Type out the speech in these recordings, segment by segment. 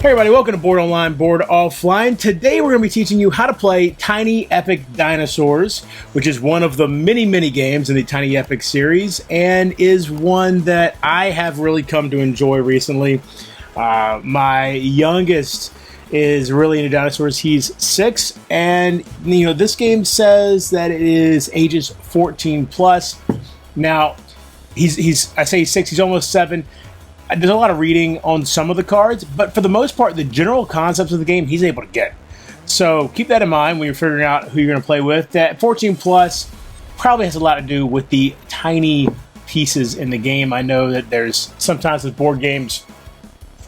Hey everybody, welcome to Board Online, Board Offline. Today we're going to be teaching you how to play Tiny Epic Dinosaurs, which is one of the many games in the Tiny Epic series, and is one that I have really come to enjoy recently. My youngest is really into dinosaurs. He's 6, and this game says that it is ages 14 plus. Now, I say he's 6, he's almost 7. There's a lot of reading on some of the cards, but for the most part, the general concepts of the game, he's able to get. So keep that in mind when you're figuring out who you're going to play with. That 14 plus probably has a lot to do with the tiny pieces in the game. I know that there's sometimes with board games,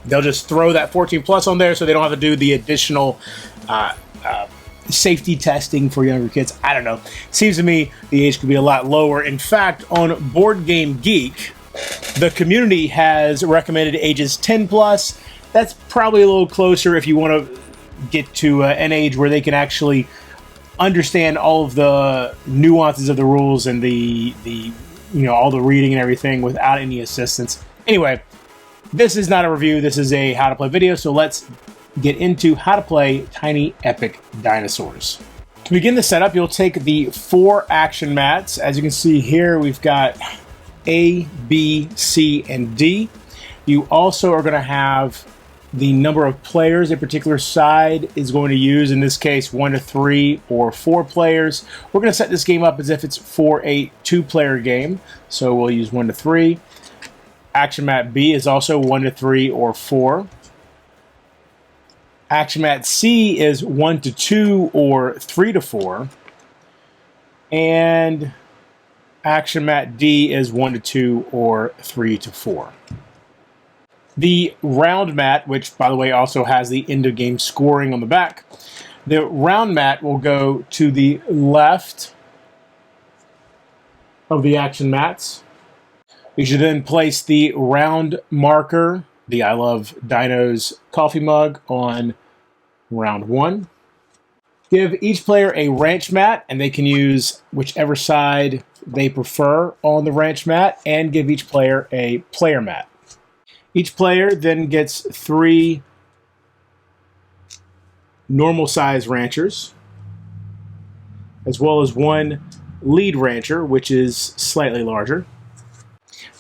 they'll just throw that 14 plus on there so they don't have to do the additional safety testing for younger kids. I don't know. Seems to me the age could be a lot lower. In fact, on Board Game Geek, the community has recommended ages 10 plus. That's probably a little closer if you want to get to an age where they can actually understand all of the nuances of the rules and the all the reading and everything without any assistance. Anyway, this is not a review. This is a how to play video. So let's get into how to play Tiny Epic Dinosaurs. To begin the setup, you'll take the 4 action mats. As you can see here, we've got A, B, C, and D. You also are going to have the number of players a particular side is going to use. In this case, 1 to 3 or 4 players. We're going to set this game up as if it's for a 2-player game. So we'll use 1 to 3. Action mat B is also 1 to 3 or 4. Action mat C is 1 to 2 or 3 to 4. And action mat D is 1 to 2 or 3 to 4. The round mat, which by the way also has the end of game scoring on the back, the round mat will go to the left of the action mats. You should then place the round marker, the I Love Dinos coffee mug, on round 1. Give each player a ranch mat, and they can use whichever side they prefer on the ranch mat, and give each player a player mat. Each player then gets 3 normal size ranchers, as well as 1 lead rancher, which is slightly larger.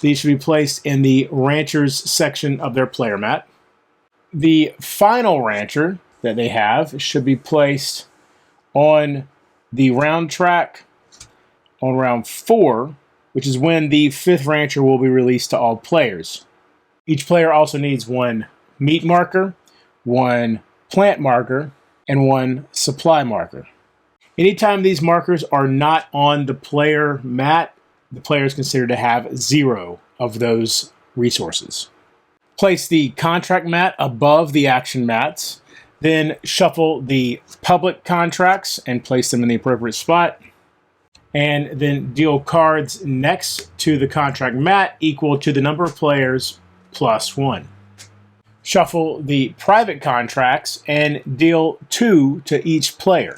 These should be placed in the ranchers section of their player mat. The final rancher that they have should be placed on the round track on round 4, which is when the 5th rancher will be released to all players. Each player also needs 1 meat marker, 1 plant marker, and 1 supply marker. Anytime these markers are not on the player mat, the player is considered to have 0 of those resources. Place the contract mat above the action mats, then shuffle the public contracts and place them in the appropriate spot, and then deal cards next to the contract mat equal to the number of players plus 1. Shuffle the private contracts and deal 2 to each player.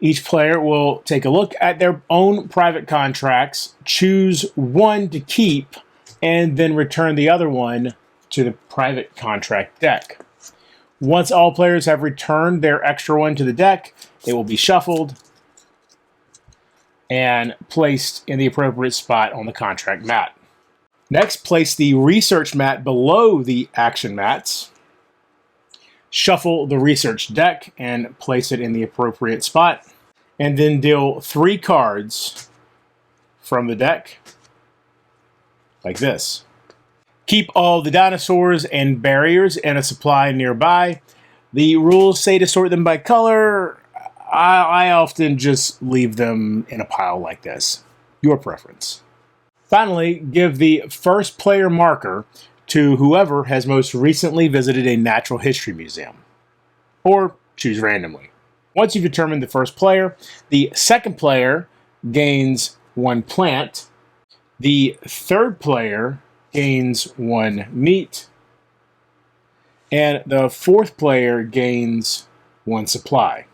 Each player will take a look at their own private contracts, choose 1 to keep, and then return the other one to the private contract deck. Once all players have returned their extra one to the deck, it will be shuffled and placed in the appropriate spot on the contract mat. Next, place the research mat below the action mats. Shuffle the research deck and place it in the appropriate spot. And then deal 3 cards from the deck, like this. Keep all the dinosaurs and barriers in a supply nearby. The rules say to sort them by color. I often just leave them in a pile like this. Your preference. Finally, give the first player marker to whoever has most recently visited a natural history museum. Or choose randomly. Once you've determined the first player, the second player gains 1 plant. The third player gains 1 meat. And the 4th player gains 1 supply.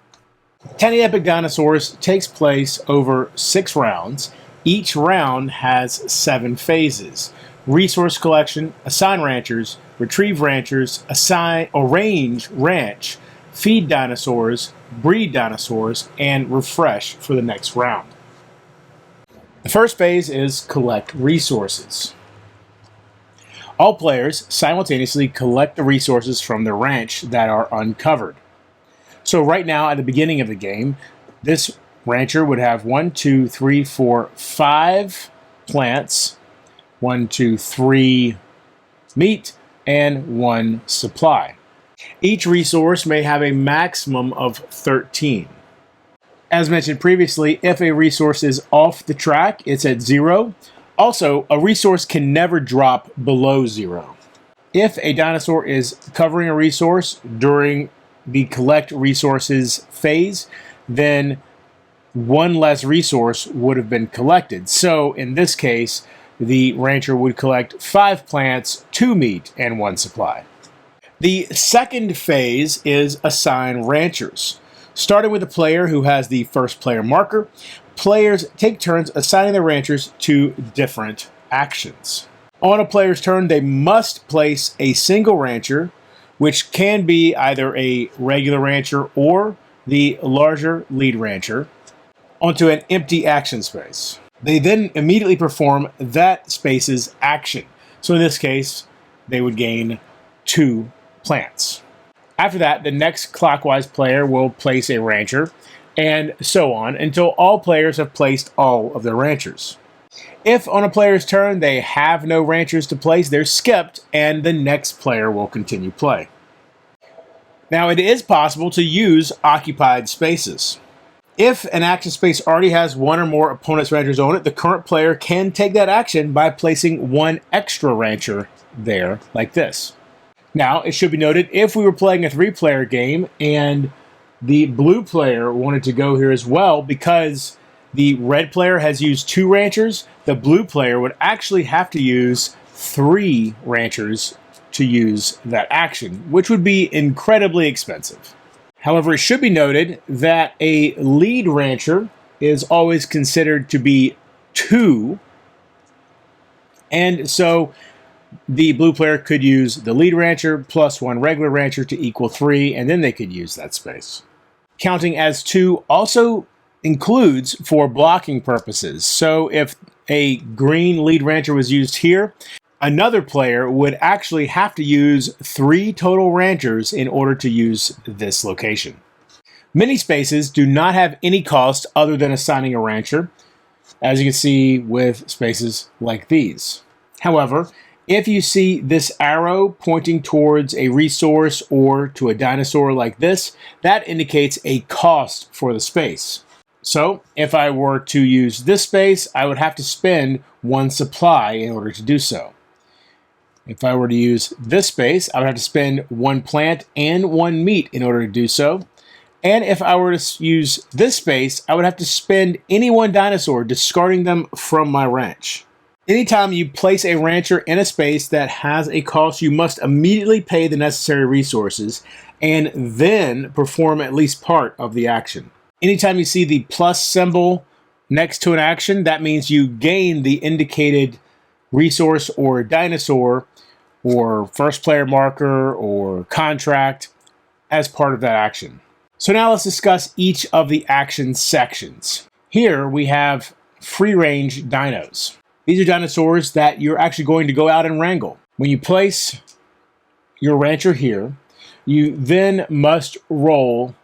Tiny Epic Dinosaurs takes place over 6 rounds. Each round has 7 phases. resource collection, assign ranchers, retrieve ranchers, assign, arrange ranch, feed dinosaurs, breed dinosaurs, and refresh for the next round. The first phase is collect resources. All players simultaneously collect the resources from the ranch that are uncovered. So right now at the beginning of the game, this rancher would have 1, 2, 3, 4, 5 plants, 1, 2, 3 meat, and 1 supply. Each resource may have a maximum of 13. As mentioned previously, if a resource is off the track, it's at 0. Also, a resource can never drop below 0. If a dinosaur is covering a resource during the collect resources phase, then 1 less resource would have been collected. So in this case, the rancher would collect 5 plants, 2 meat, and 1 supply. The second phase is assign ranchers. Starting with the player who has the first player marker, players take turns assigning their ranchers to different actions. On a player's turn, they must place a single rancher, which can be either a regular rancher or the larger lead rancher, onto an empty action space. They then immediately perform that space's action. So in this case, they would gain 2 plants. After that, the next clockwise player will place a rancher, and so on until all players have placed all of their ranchers. If on a player's turn they have no ranchers to place, they're skipped, and the next player will continue play. Now, it is possible to use occupied spaces. If an action space already has 1 or more opponent's ranchers on it, the current player can take that action by placing 1 extra rancher there, like this. Now, it should be noted, if we were playing a 3-player game and the blue player wanted to go here as well, because the red player has used 2 ranchers, the blue player would actually have to use 3 ranchers to use that action, which would be incredibly expensive. However, it should be noted that a lead rancher is always considered to be 2, and so the blue player could use the lead rancher plus 1 regular rancher to equal 3, and then they could use that space. Counting as 2 also includes for blocking purposes. So if a green lead rancher was used here, another player would actually have to use 3 total ranchers in order to use this location. Mini spaces do not have any cost other than assigning a rancher, as you can see with spaces like these. However, if you see this arrow pointing towards a resource or to a dinosaur like this, that indicates a cost for the space. So if I were to use this space, I would have to spend 1 supply in order to do so. If I were to use this space, I would have to spend 1 plant and 1 meat in order to do so. And if I were to use this space, I would have to spend any 1 dinosaur, discarding them from my ranch. Anytime you place a rancher in a space that has a cost, you must immediately pay the necessary resources and then perform at least part of the action. Anytime you see the plus symbol next to an action, that means you gain the indicated resource or dinosaur or first player marker or contract as part of that action. So now let's discuss each of the action sections. Here we have free range dinos. These are dinosaurs that you're actually going to go out and wrangle. When you place your rancher here, you then must roll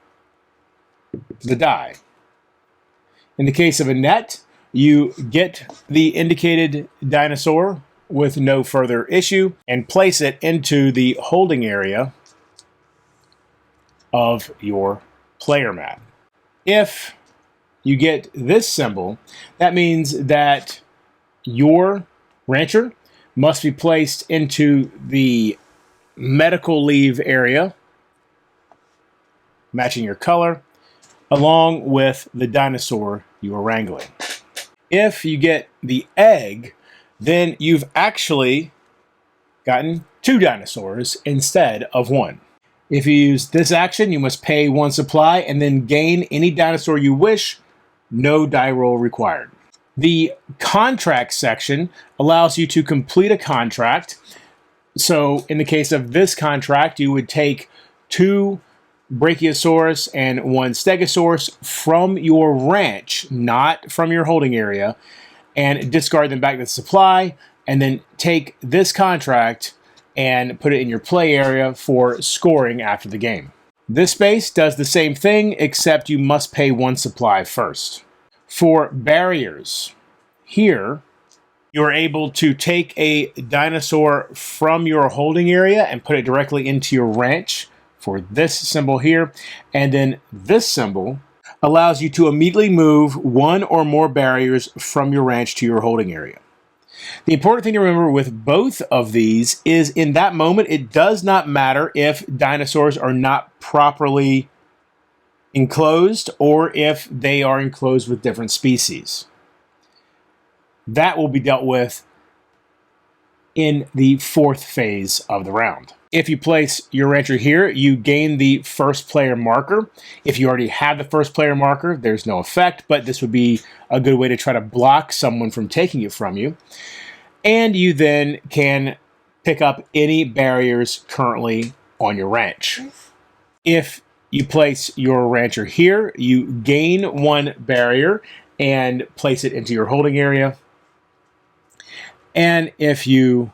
the die. In the case of a net, you get the indicated dinosaur with no further issue and place it into the holding area of your player map. If you get this symbol, that means that your rancher must be placed into the medical leave area, matching your color, along with the dinosaur you are wrangling. If you get the egg, then you've actually gotten 2 dinosaurs instead of 1. If you use this action, you must pay 1 supply and then gain any dinosaur you wish, no die roll required. The contract section allows you to complete a contract. So in the case of this contract, you would take 2 Brachiosaurus and 1 Stegosaurus from your ranch, not from your holding area, and discard them back to the supply, and then take this contract and put it in your play area for scoring after the game. This space does the same thing, except you must pay 1 supply first. For barriers, here, you're able to take a dinosaur from your holding area and put it directly into your ranch for this symbol here. And then this symbol allows you to immediately move 1 or more barriers from your ranch to your holding area. The important thing to remember with both of these is in that moment, it does not matter if dinosaurs are not properly enclosed or if they are enclosed with different species. That will be dealt with in the 4th phase of the round. If you place your rancher here, you gain the first player marker. If you already have the first player marker, there's no effect, but this would be a good way to try to block someone from taking it from you. And you then can pick up any barriers currently on your ranch. If you place your rancher here, you gain 1 barrier and place it into your holding area. And if you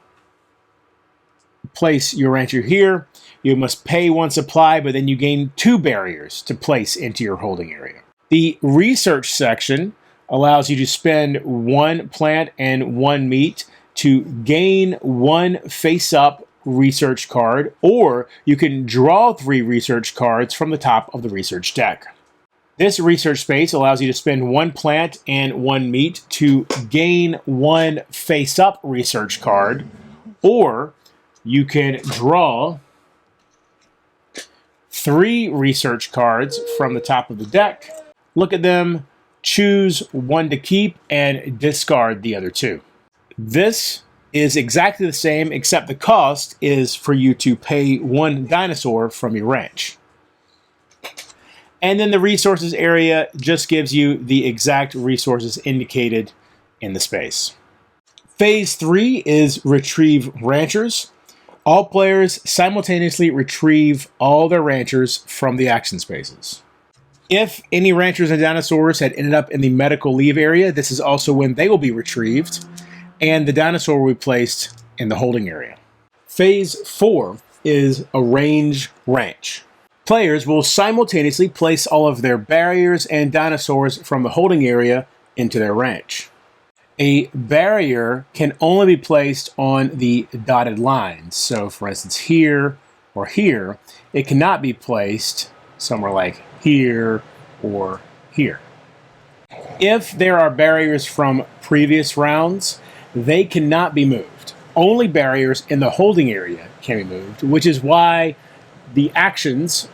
place your rancher here, you must pay 1 supply, but then you gain 2 barriers to place into your holding area. The research section allows you to spend 1 plant and 1 meat to gain 1 face-up research card, or you can draw 3 research cards from the top of the research deck. This research space allows you to spend 1 plant and 1 meat to gain 1 face-up research card, or you can draw 3 research cards from the top of the deck, look at them, choose 1 to keep, and discard the other 2. This is exactly the same, except the cost is for you to pay 1 dinosaur from your ranch. And then the resources area just gives you the exact resources indicated in the space. Phase 3 is retrieve ranchers. All players simultaneously retrieve all their ranchers from the action spaces. If any ranchers and dinosaurs had ended up in the medical leave area, this is also when they will be retrieved, and the dinosaur will be placed in the holding area. Phase 4 is arrange ranch. Players will simultaneously place all of their barriers and dinosaurs from the holding area into their ranch. A barrier can only be placed on the dotted lines. So for instance, here or here, it cannot be placed somewhere like here or here. If there are barriers from previous rounds, they cannot be moved. Only barriers in the holding area can be moved, which is why the actions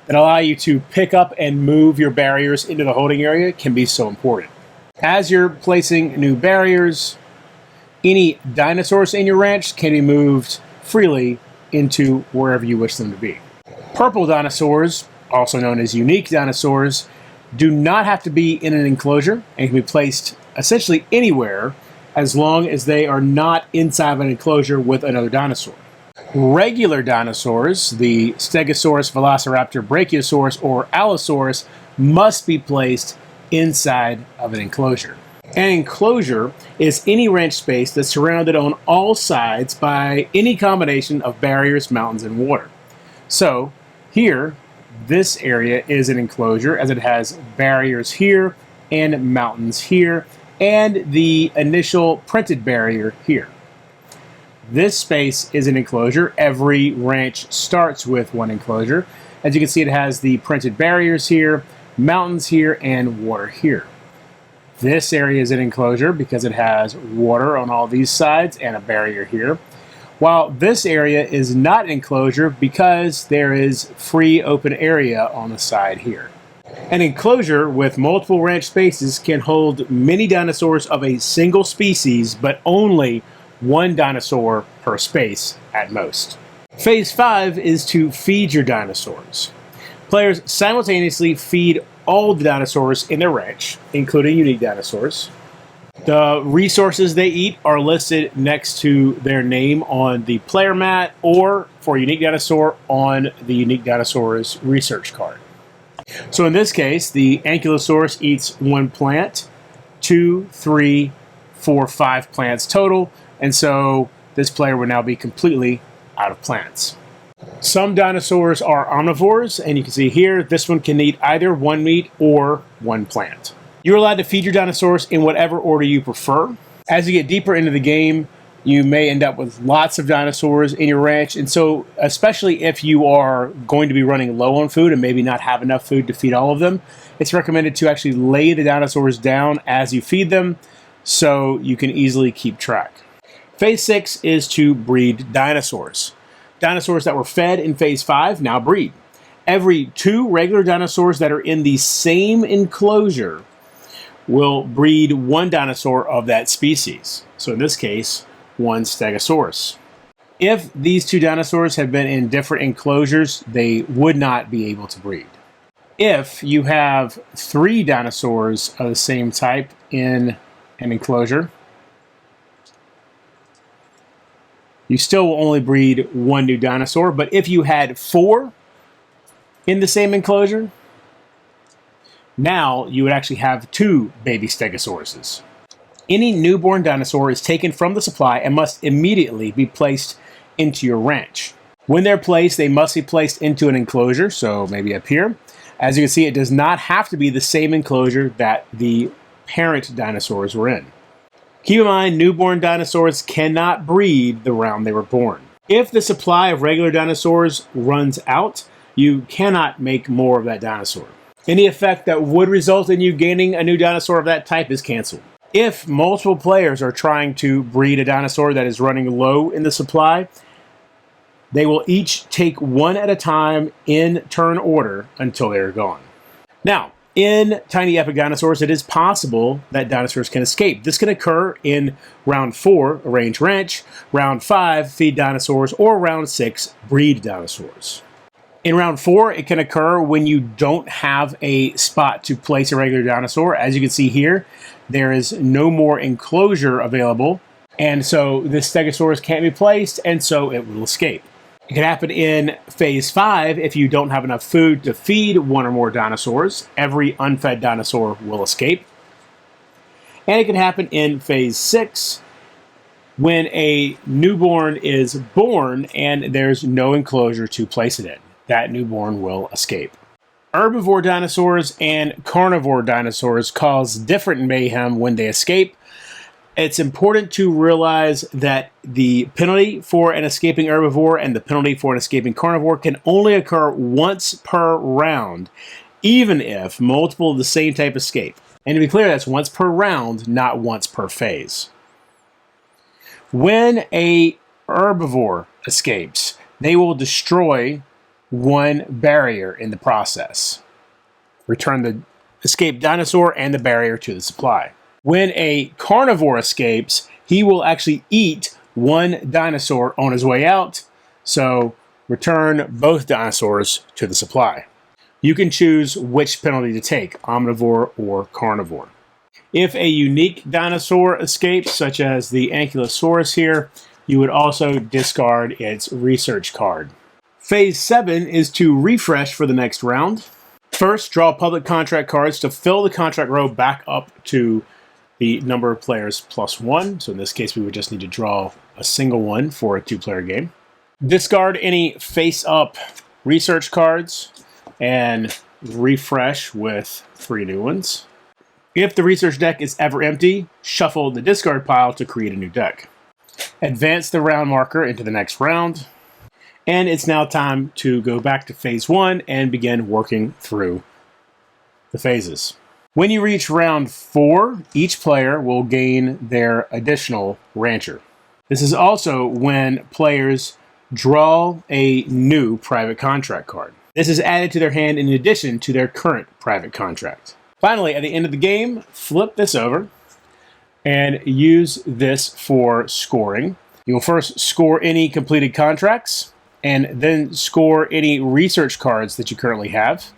that allow you to pick up and move your barriers into the holding area can be so important. As you're placing new barriers, any dinosaurs in your ranch can be moved freely into wherever you wish them to be. Purple dinosaurs, also known as unique dinosaurs, do not have to be in an enclosure and can be placed essentially anywhere as long as they are not inside of an enclosure with another dinosaur. Regular dinosaurs, the Stegosaurus, Velociraptor, Brachiosaurus, or Allosaurus, must be placed inside of an enclosure. An enclosure is any ranch space that's surrounded on all sides by any combination of barriers, mountains, and water. So here, this area is an enclosure as it has barriers here and mountains here and the initial printed barrier here. This space is an enclosure. Every ranch starts with one enclosure. As you can see, it has the printed barriers here, mountains here, and water here. This area is an enclosure because it has water on all these sides and a barrier here. While this area is not an enclosure because there is free open area on the side here. An enclosure with multiple ranch spaces can hold many dinosaurs of a single species, but only one dinosaur per space at most. Phase 5 is to feed your dinosaurs. Players simultaneously feed all the dinosaurs in their ranch, including unique dinosaurs. The resources they eat are listed next to their name on the player mat or, for unique dinosaur, on the unique dinosaur's research card. So in this case, the Ankylosaurus eats 1 plant, 2, 3, 4, 5 plants total, and so this player would now be completely out of plants. Some dinosaurs are omnivores, and you can see here, this one can eat either 1 meat or 1 plant. You're allowed to feed your dinosaurs in whatever order you prefer. As you get deeper into the game, you may end up with lots of dinosaurs in your ranch, and so especially if you are going to be running low on food and maybe not have enough food to feed all of them, it's recommended to actually lay the dinosaurs down as you feed them so you can easily keep track. Phase 6 is to breed dinosaurs. Dinosaurs that were fed in Phase 5 now breed. Every 2 regular dinosaurs that are in the same enclosure will breed 1 dinosaur of that species. So in this case, 1 Stegosaurus. If these 2 dinosaurs have been in different enclosures, they would not be able to breed. If you have 3 dinosaurs of the same type in an enclosure, you still will only breed 1 new dinosaur, but if you had 4 in the same enclosure, now you would actually have 2 baby Stegosauruses. Any newborn dinosaur is taken from the supply and must immediately be placed into your ranch. When they're placed, they must be placed into an enclosure, so maybe up here. As you can see, it does not have to be the same enclosure that the parent dinosaurs were in. Keep in mind, newborn dinosaurs cannot breed the round they were born. If the supply of regular dinosaurs runs out, you cannot make more of that dinosaur. Any effect that would result in you gaining a new dinosaur of that type is canceled. If multiple players are trying to breed a dinosaur that is running low in the supply, they will each take 1 at a time in turn order until they are gone. Now, in Tiny Epic Dinosaurs, it is possible that dinosaurs can escape. This can occur in Round 4, Arrange Ranch, Round 5, Feed Dinosaurs, or Round 6, Breed Dinosaurs. In Round 4, it can occur when you don't have a spot to place a regular dinosaur. As you can see here, there is no more enclosure available, and so this Stegosaurus can't be placed, and so it will escape. It can happen in Phase 5 if you don't have enough food to feed 1 or more dinosaurs. Every unfed dinosaur will escape. And it can happen in Phase 6 when a newborn is born and there's no enclosure to place it in. That newborn will escape. Herbivore dinosaurs and carnivore dinosaurs cause different mayhem when they escape. It's important to realize that the penalty for an escaping herbivore and the penalty for an escaping carnivore can only occur once per round, even if multiple of the same type escape. And to be clear, that's once per round, not once per phase. When a herbivore escapes, they will destroy 1 barrier in the process. Return the escaped dinosaur and the barrier to the supply. When a carnivore escapes, he will actually eat 1 dinosaur on his way out, so return both dinosaurs to the supply. You can choose which penalty to take, omnivore or carnivore. If a unique dinosaur escapes, such as the Ankylosaurus here, you would also discard its research card. Phase 7 is to refresh for the next round. First, draw public contract cards to fill the contract row back up to the number of players +1. So in this case, we would just need to draw a single one for a 2-player game. Discard any face-up research cards and refresh with 3 new ones. If the research deck is ever empty, shuffle the discard pile to create a new deck. Advance the round marker into the next round. And it's now time to go back to Phase 1 and begin working through the phases. When you reach Round 4, each player will gain their additional rancher. This is also when players draw a new private contract card. This is added to their hand in addition to their current private contract. Finally, at the end of the game, flip this over and use this for scoring. You'll first score any completed contracts. and then score any research cards that you currently have.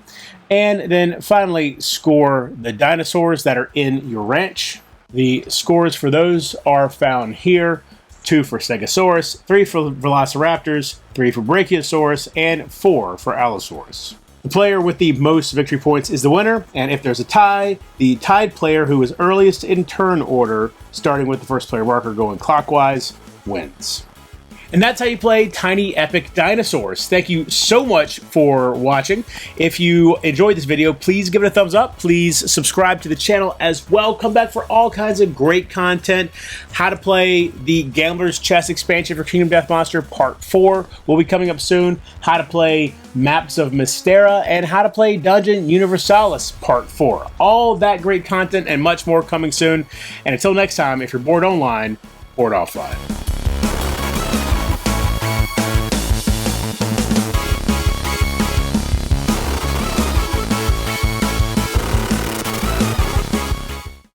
And then finally score the dinosaurs that are in your ranch. The scores for those are found here. 2 for Stegosaurus, 3 for Velociraptors, 3 for Brachiosaurus, and 4 for Allosaurus. The player with the most victory points is the winner, and if there's a tie, the tied player who is earliest in turn order, starting with the first player marker going clockwise, wins. And that's how you play Tiny Epic Dinosaurs. Thank you so much for watching. If you enjoyed this video, please give it a thumbs up. Please subscribe to the channel as well. Come back for all kinds of great content. How to play the Gambler's Chess expansion for Kingdom Death Monster Part 4 will be coming up soon. How to play Maps of Mystera and how to play Dungeon Universalis Part 4. All that great content and much more coming soon. And until next time, if you're bored online, board offline.